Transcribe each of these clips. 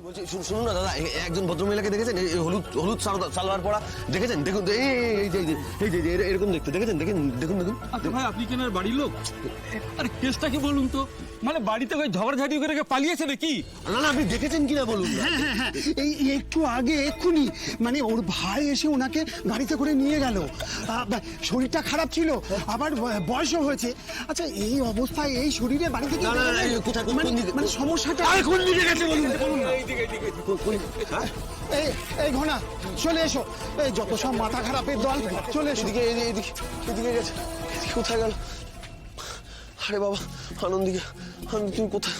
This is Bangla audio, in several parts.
বলছি শুনুন না দাদা, একজন ভদ্রমহিলাকে দেখেছেন হলুদ হলুদ সালোয়ার পরা? দেখেছেন? দেখুন এরকম দেখতে দেখেছেন? দেখুন। আচ্ছা ভাই, আপনি কেন বাড়ির লোক? আরে কেসটা কি বলুন তো? মানে বাড়িতে ওই ঝগড়াঝাটি করে পালিয়েছে নাকি? না আপনি দেখেছেন কিনা বলুন। হ্যাঁ, এই একটু আগে এক্ষুনি মানে ওর ভাই এসে ওনাকে গাড়িতে করে নিয়ে গেল। শরীরটা খারাপ ছিল, আবার বয়সও হয়েছে। আচ্ছা এই অবস্থায় এই শরীরে বাড়ি থেকে কোথায় মানে সমস্যাটা কোন দিকে গেছে বলুন না। এই ঘনা চলে এসো, এই যত সব মাথা খারাপের দল চলে এসো। এদিকে গেছে। কোথায় গেল? আরে বাবা, আনন্দিকে তুমি কোথায়?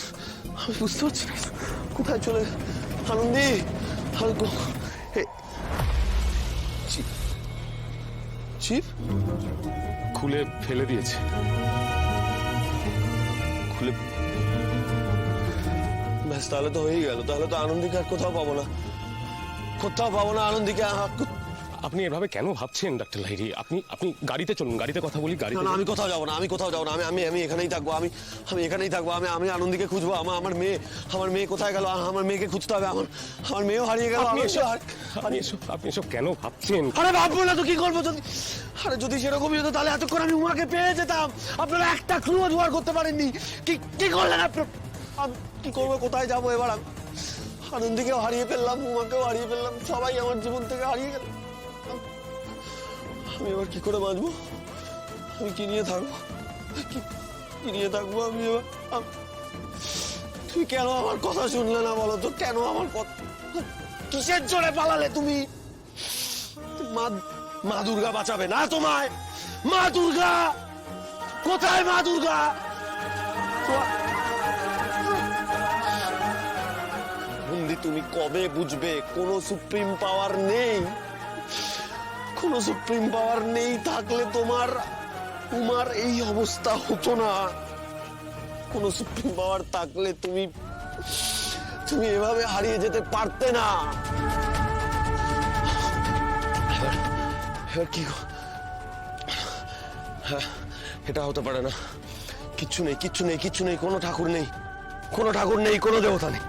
আমি বুঝতে পারছি না কোথায় চলে গেল আনন্দি। চিপ খুলে ফেলে দিয়েছে। খুলে ব্যাস, তাহলে তো হয়েই গেল। তাহলে তো আনন্দিকে আর কোথাও পাবো না, আনন্দিকে। আপনি এভাবে কেন ভাবছেন ডাক্তার লাহিড়ী? আপনি গাড়িতে চলুন, গাড়িতে কথা বলি। গাড়িতে আমি কোথাও যাবো না, আমি এখানেই থাকবো। আমি এখানেই থাকবো। আমি আনন্দিকে খুঁজবো। আমার মেয়ে কোথায় গেল? আমার মেয়েকে খুঁজতে হবে। আমার মেয়েও হারিয়ে গেল। আপনি এসব কেন ভাবছেন? আরে ভাববো না তো কি করবো? যদি সেরকমই হতো তাহলে এতক্ষণ আমি উমাকে পেয়ে যেতাম। আপনারা একটা ক্লু জোগাড় করতে পারেননি। কি করলেন আপনার? আমি কি করবো? কোথায় যাবো এবার? আনন্দিকেও হারিয়ে ফেললাম, উমাকেও হারিয়ে ফেললাম, সবাই আমার জীবন থেকে হারিয়ে গেল। আমি এবার কি করে বাঁচবো? আমি কি নিয়ে থাকবো? কি নিয়ে থাকবো আমি এবার? তুমি কেন আমার কথা শুনলে না বলো তো? কেন আমার কথা? কিসের জোরে পালালে তুমি? মা দুর্গা বাঁচাবে না তোমায়? মা দুর্গা কোথায়? মা দুর্গা বন্দি, তুমি কবে বুঝবে কোনো সুপ্রিম পাওয়ার নেই? কোনো সুপ্রিম পাওয়ার নেই থাকলে তোমার উমার এই অবস্থা হতো না। কোনো সুপ্রিম পাওয়ার থাকলে তুমি এভাবে হারিয়ে যেতে পারতে না। এবার কি? হ্যাঁ, এটা হতে পারে না। কিচ্ছু নেই, কোনো ঠাকুর নেই, কোনো দেবতা নেই।